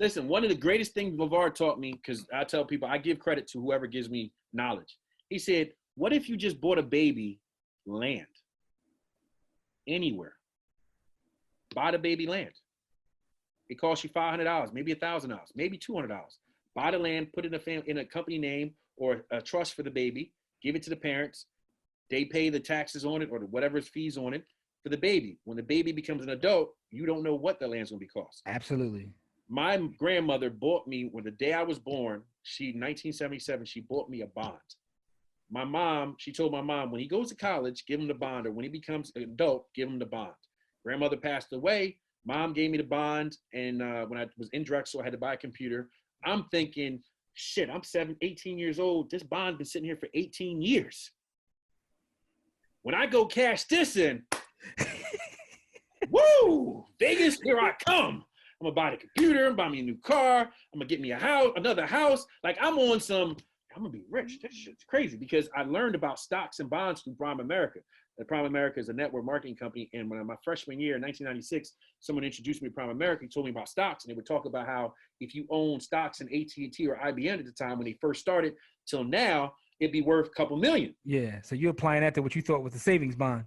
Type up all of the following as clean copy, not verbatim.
Listen, one of the greatest things LeVar taught me, because I tell people I give credit to whoever gives me knowledge. He said, what if you just bought a baby land anywhere? Buy the baby land. It costs you $500, maybe $1,000, maybe $200. Buy the land, put it in a company name or a trust for the baby, give it to the parents. They pay the taxes on it or whatever's fees on it for the baby. When the baby becomes an adult, you don't know what the land's gonna be cost. Absolutely. My grandmother bought me, when the day I was born, 1977, she bought me a bond. My mom, she told my mom, when he goes to college, give him the bond, or when he becomes an adult, give him the bond. Grandmother passed away. Mom gave me the bond, and when I was in Drexel, I had to buy a computer. I'm thinking, shit, I'm 18 years old. This bond's been sitting here for 18 years. When I go cash this in, woo, Vegas, here I come. I'm gonna buy the computer, I'm buy me a new car, I'm gonna get me a house, another house. Like I'm gonna be rich. This shit's crazy because I learned about stocks and bonds through Prime America. And Prime America is a network marketing company. And when my freshman year in 1996, someone introduced me to Prime America. He told me about stocks, and they would talk about how if you own stocks in AT&T or IBM at the time when they first started till now, it'd be worth a couple million. Yeah. So you're applying that to what you thought was the savings bond.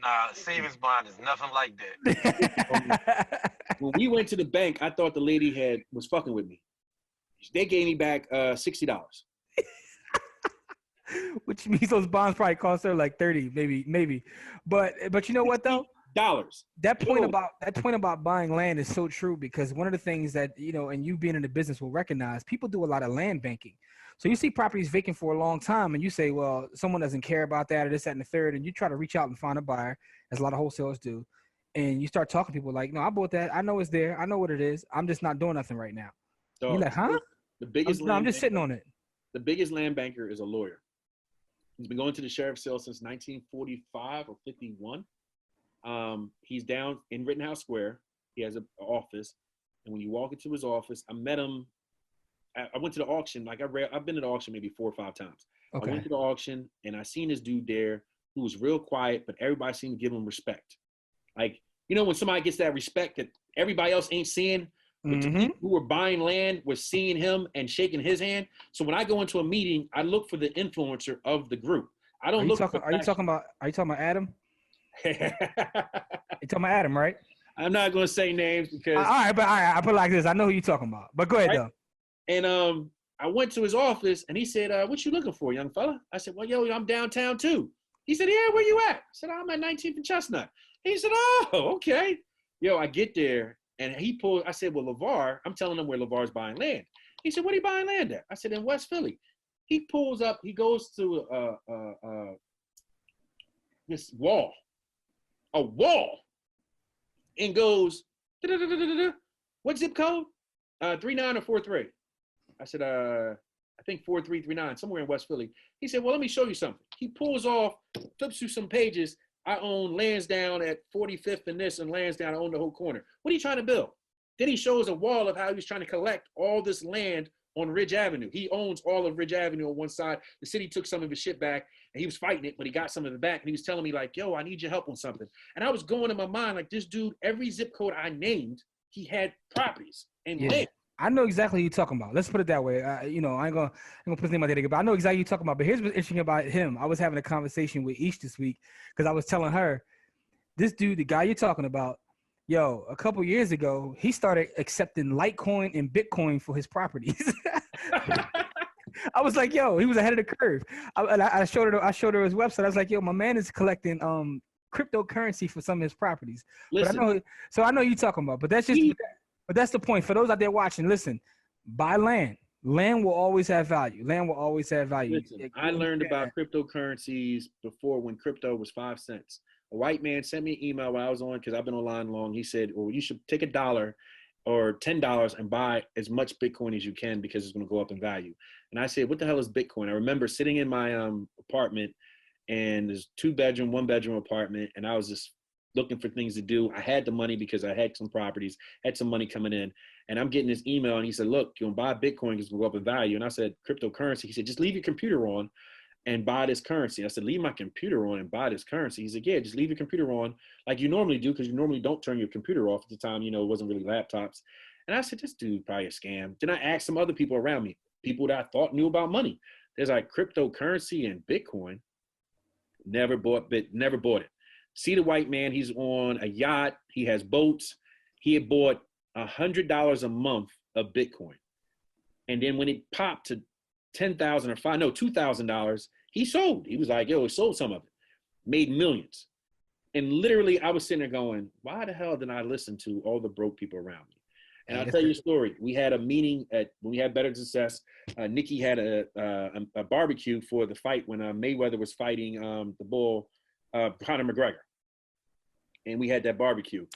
Nah, savings bond is nothing like that. When we went to the bank, I thought the lady was fucking with me. They gave me back $60. Which means those bonds probably cost her like 30, maybe. But you know what though? Dollars. That point about buying land is so true, because one of the things that, you know, and you being in the business will recognize, people do a lot of land banking. So you see properties vacant for a long time and you say, well, someone doesn't care about that or this, that, and the third. And you try to reach out and find a buyer, as a lot of wholesalers do. And you start talking to people like, no, I bought that. I know it's there. I know what it is. I'm just not doing nothing right now. So, you're like, huh? I'm just sitting on it. The biggest land banker is a lawyer. He's been going to the sheriff's sale since 1945 or 51. He's down in Rittenhouse Square. He has an office. And when you walk into his office, I met him. I went to the auction. Like I've been to the auction maybe 4 or 5 times. Okay. I went to the auction and I seen this dude there who was real quiet, but everybody seemed to give him respect. Like, you know, when somebody gets that respect that everybody else ain't seeing, but the people who were buying land were seeing him and shaking his hand. So when I go into a meeting, I look for the influencer of the group. I don't look for. Are you talking about Adam? You talking about Adam, right? I'm not going to say names because. All right, I put it like this. I know who you're talking about, but go ahead though. And I went to his office and he said, "What you looking for, young fella?" I said, "Well, yo, I'm downtown too." He said, "Yeah, where you at?" I said, "I'm at 19th and Chestnut." He said, "Oh, okay." Yo, I get there and he pulled. I said, "Well, LeVar," I'm telling him where LeVar's buying land. He said, "What are you buying land at?" I said, "In West Philly." He pulls up. He goes to this wall, and goes, "What zip code? 39 or 43?" I said, "I think 4339, somewhere in West Philly." He said, "Well, let me show you something." He pulls off, flips through some pages. I own Lansdowne at 45th and this, and Lansdowne, I own the whole corner. What are you trying to build? Then he shows a wall of how he was trying to collect all this land on Ridge Avenue. He owns all of Ridge Avenue on one side. The city took some of his shit back, and he was fighting it, but he got some of it back, and he was telling me like, "Yo, I need your help on something." And I was going in my mind like, this dude, every zip code I named, he had properties and land. I know exactly what you're talking about. Let's put it that way. You know, I ain't gonna put his name out there, but I know exactly what you're talking about. But here's what's interesting about him. I was having a conversation with Ish this week because I was telling her, this dude, the guy you're talking about, yo, a couple years ago, he started accepting Litecoin and Bitcoin for his properties. I was like, yo, he was ahead of the curve. I showed her his website. I was like, yo, my man is collecting cryptocurrency for some of his properties. Listen, but I know you're talking about. But that's just. But that's the point. For those out there watching, listen, buy land. Land will always have value. Land will always have value. Listen, I learned about cryptocurrencies before when crypto was 5 cents. A white man sent me an email while I was on, because I've been online long. He said, well, you should take $1 or $10 and buy as much Bitcoin as you can because it's going to go up in value. And I said, what the hell is Bitcoin? I remember sitting in my apartment, and there's 2-bedroom, 1-bedroom apartment, and I was just looking for things to do. I had the money because I had some properties, had some money coming in, and I'm getting this email, and he said, look, you can buy Bitcoin because it's going to go up in value. And I said, cryptocurrency? He said, just leave your computer on and buy this currency. I said, leave my computer on and buy this currency? He said, yeah, just leave your computer on like you normally do, because you normally don't turn your computer off at the time. You know, it wasn't really laptops. And I said, this dude probably a scam. Then I asked some other people around me, people that I thought knew about money. There's like cryptocurrency and Bitcoin. Never bought it. See the white man, he's on a yacht. He has boats. He had bought $100 a month of Bitcoin. And then when it popped to $2,000, he sold. He was like, yo, he sold some of it. Made millions. And literally, I was sitting there going, why the hell didn't I listen to all the broke people around me? And I'll tell you a story. We had a meeting when we had Better Success. Nikki had a barbecue for the fight when Mayweather was fighting the bull, Conor McGregor. And we had that barbecue.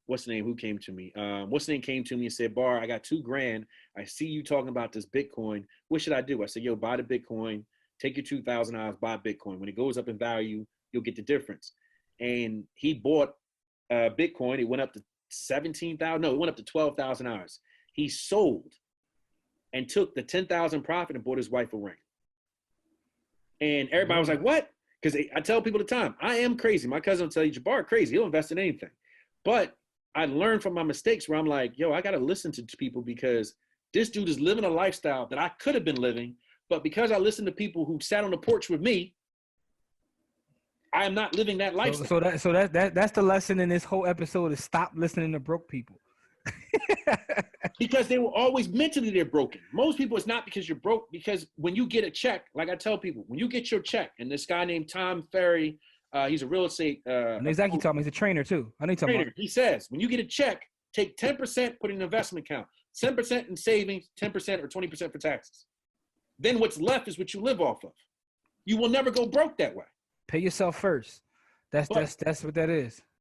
What's the name? Who came to me? What's the name came to me and said, Bar, I got $2,000. I see you talking about this Bitcoin. What should I do? I said, yo, buy the Bitcoin. Take your $2,000, buy Bitcoin. When it goes up in value, you'll get the difference. And he bought Bitcoin. It went up to $17,000. No, it went up to $12,000. He sold and took the $10,000 profit and bought his wife a ring. And everybody was like, what? Because I tell people at the time, I am crazy. My cousin will tell you, Jabbar crazy. He'll invest in anything. But I learned from my mistakes where I'm like, yo, I got to listen to people because this dude is living a lifestyle that I could have been living. But because I listened to people who sat on the porch with me, I am not living that lifestyle. So that's the lesson in this whole episode is stop listening to broke people. Because they were always mentally they're broken. Most people, it's not because you're broke, because when you get a check, like I tell people, when you get your check, and this guy named Tom Ferry, he's a real estate. I know exactly talking. He's a trainer too. I know talking about. He says when you get a check, take 10%, put in an investment account, 10% in savings, 10% or 20% for taxes. Then what's left is what you live off of. You will never go broke that way. Pay yourself first. That's what that is.